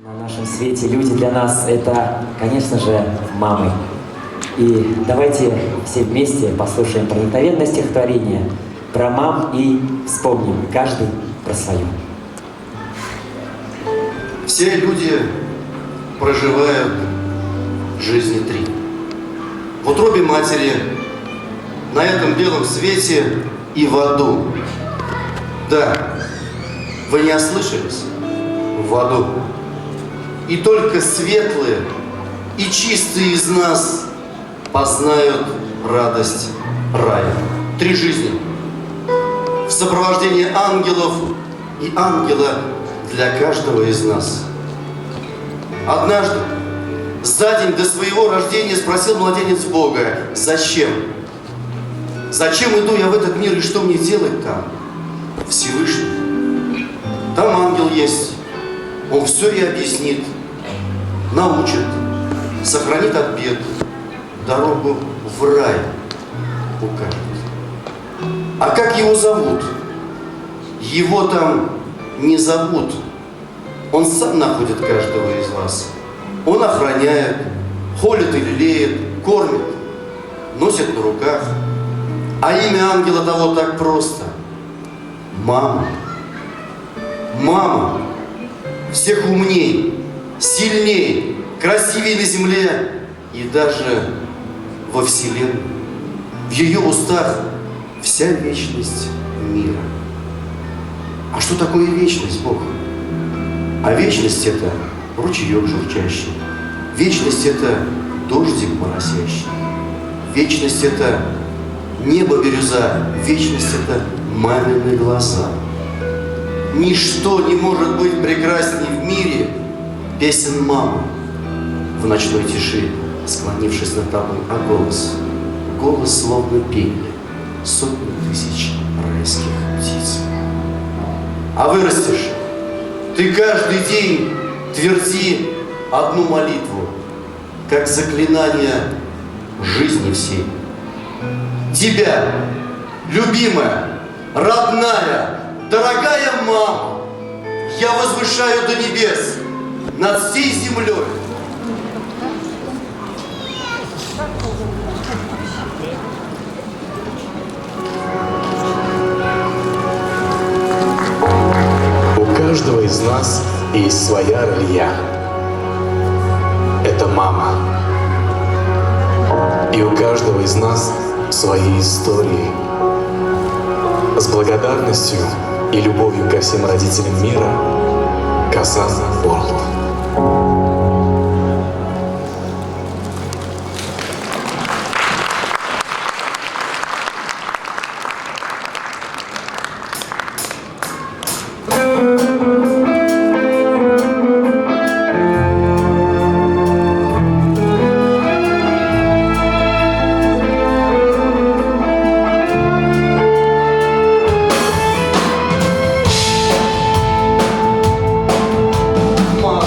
На нашем свете люди для нас это, конечно же, мамы. И давайте все вместе послушаем проникновенное стихотворение про мам и вспомним каждый про свою. Все люди проживают жизни три. В утробе матери, на этом белом свете и в аду. Да, вы не ослышались? В аду. И только светлые и чистые из нас познают радость рая. Три жизни. В сопровождении ангелов и ангела для каждого из нас. Однажды, за день до своего рождения, спросил младенец Бога: зачем? Зачем иду я в этот мир и что мне делать там? Всевышний. Там ангел есть. Он все и объяснит, научит, сохранит от бед, дорогу в рай укажет. А как его зовут? Его там не зовут. Он сам находит каждого из вас. Он охраняет, холит и лелеет, кормит, носит на руках. А имя ангела того так просто. Мама. Мама. Всех умней, сильней, красивей на земле и даже во вселенной. В ее устах вся вечность мира. А что такое вечность, Бог? А вечность — это ручеек журчащий. Вечность — это дождик моросящий. Вечность — это небо бирюза. Вечность — это мамины глаза. Ничто не может быть прекрасней в мире песен мамы. В ночной тиши, склонившись над тобой, а голос словно пение сотни тысяч райских птиц. А вырастешь, ты каждый день тверди одну молитву, как заклинание жизни всей. Тебя, любимая, родная, дорогая мама, я возвышаю до небес над всей землей. У каждого из нас есть своя ролья. Это мама. И у каждого из нас свои истории. С благодарностью и любовью ко всем родителям мира, Казан Ворлд. Мама.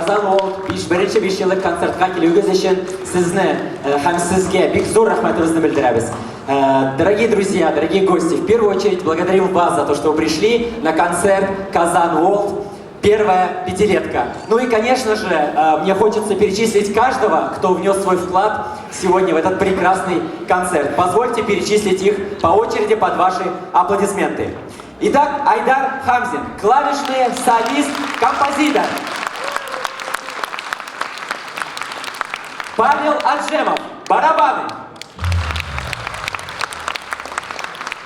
Казан World birinchi 5 yıllık konsertga kelугез өчен сезне һәм сезгә бик зур рәхмәтебезне белдерәбез. Дорогие друзья, дорогие гости, в первую очередь благодарим вас за то, что вы пришли на концерт Казан World. Первая пятилетка. Ну и, конечно же, мне хочется перечислить каждого, кто внес свой вклад сегодня в этот прекрасный концерт. Позвольте перечислить их по очереди под ваши аплодисменты. Итак, Айдар Хамзин, клавишный солист, композитор. Павел Аджемов, барабаны.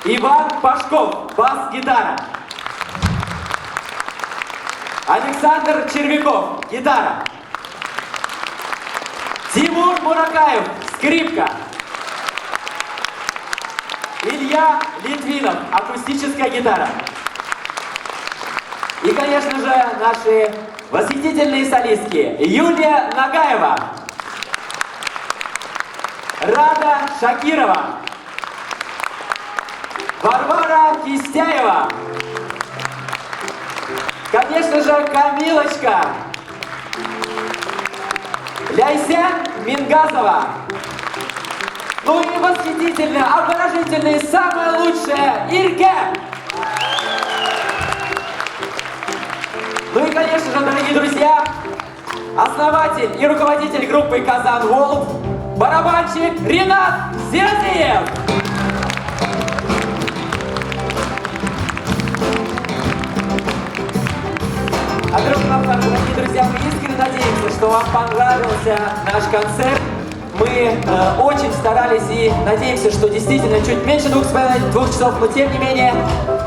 Иван Пашков, бас-гитара. Александр Червяков, гитара. Тимур Муракаев, скрипка. Илья Литвинов, акустическая гитара. И, конечно же, наши восхитительные солистки. Юлия Нагаева, Рада Шакирова, Варвара Кистяева. Конечно же, Камилочка, Ляйсян Мингазова. Ну и восхитительная, обворожительная, самая лучшая Ирке. Ну и, конечно же, дорогие друзья, основатель и руководитель группы Казан World, барабанщик Ренат Зиразиев. Дорогие друзья, мы искренне надеемся, что вам понравился наш концерт. Мы очень старались и надеемся, что действительно чуть меньше 2 часов, но тем не менее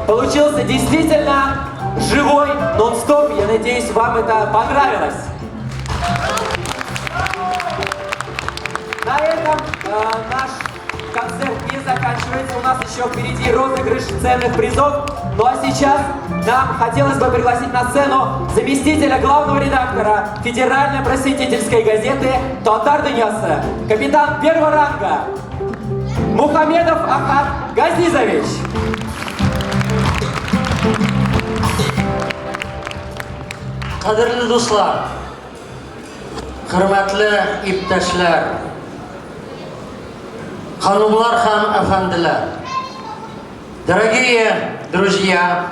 получился действительно живой нон-стоп. Я надеюсь, вам это понравилось. На этом наш концерт не заканчивается. У нас еще впереди розыгрыш ценных призов. Ну а сейчас нам хотелось бы пригласить на сцену заместителя главного редактора Федеральной просветительской газеты «Татар Дуньясы», капитан первого ранга Мухамедов Ахат Газизович. Qadrli do'stlar, hurmatli iпташлар, xonimlar ham afandilar, дорогие друзья,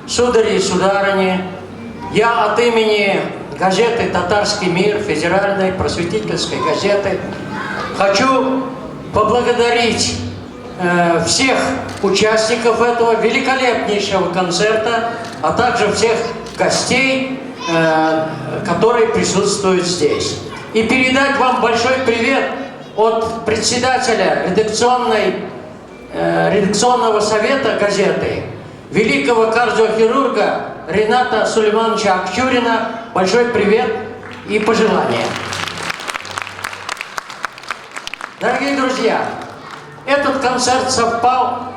судари и сударыни, я от имени газеты «Татарский мир», Федеральной просветительской газеты, хочу поблагодарить всех участников этого великолепнейшего концерта, а также всех гостей, которые присутствуют здесь. И передать вам большой привет от председателя редакционного совета газеты, великого кардиохирурга Рената Сулеймановича Акчурина. Большой привет и пожелания. Дорогие друзья, этот концерт совпал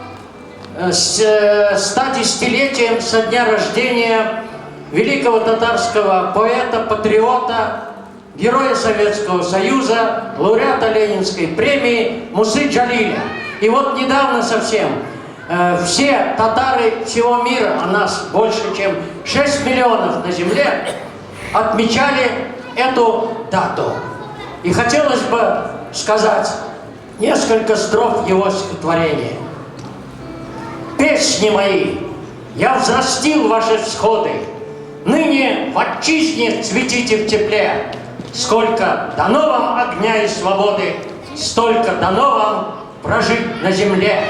с 110-летием со дня рождения великого татарского поэта, патриота, героя Советского Союза, лауреата Ленинской премии Мусы Джалиля. И вот недавно совсем все татары всего мира, а нас больше, чем 6 миллионов на земле, отмечали эту дату. И хотелось бы сказать несколько строф его стихотворения. Песни мои, я взрастил ваши всходы, ныне в отчизне цветите в тепле. Сколько дано вам огня и свободы, столько дано вам прожить на земле.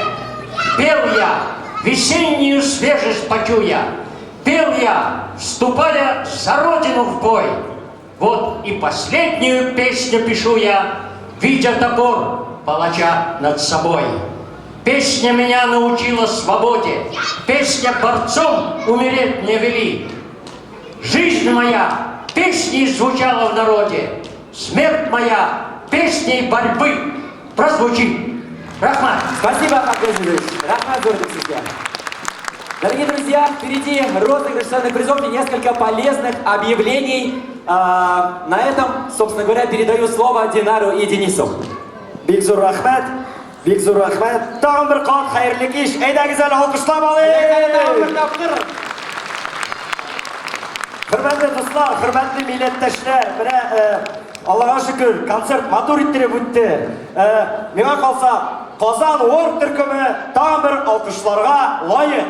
Пел я, весеннюю свежесть почуя, пел я, вступая за родину в бой. Вот и последнюю песню пишу я, видя топор палача над собой. Песня меня научила свободе, песня борцом умереть не вели. Жизнь моя песней звучала в народе, смерть моя песней борьбы прозвучит. Рахмат. Спасибо, Ахат Газизович. Рахмат, друзья. Дорогие друзья, впереди розыгрыш ценных призов и несколько полезных объявлений. На этом, собственно говоря, передаю слово Динару и Денису. Бигзур рахмат. Бигзур рахмат. Тагын бер кат хәерле кич. Әйдәгез әле алкышлап алыйк. Hürmetli dostlar, hürmetli millettaşlar, Allah'a şükür konser matur ittirip ötті. Миңа kalsa Қазан Орг түркімі тағы bir alkışlarga layık.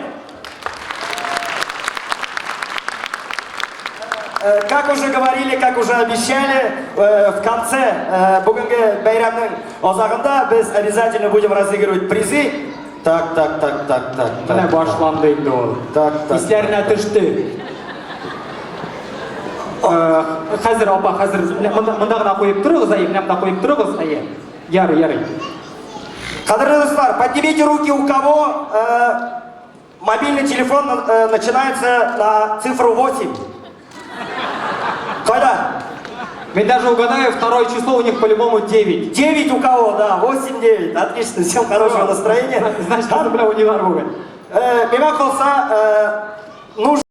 Как уже говорили, как уже обещали, в конце бүгінгі байрамның озағында біз обязательно будем разыгрывать призы. Так. Міне башланды енді ол. Так. Ислеріне түшті. Қазір, апа, қазір мұндағына қойып тұрыңыз, мынамда қойып тұрыңыз, ярый. Қадірлі достар, поднимите руки, у кого мобильный телефон начинается на цифру 8. Қайда? Мен даже угадаю, второе число у них по-любому 9. 9 у кого, да, 8-9. Отлично, всем хорошего настроения. Значит, это бля, у них Миңа қалса, нужно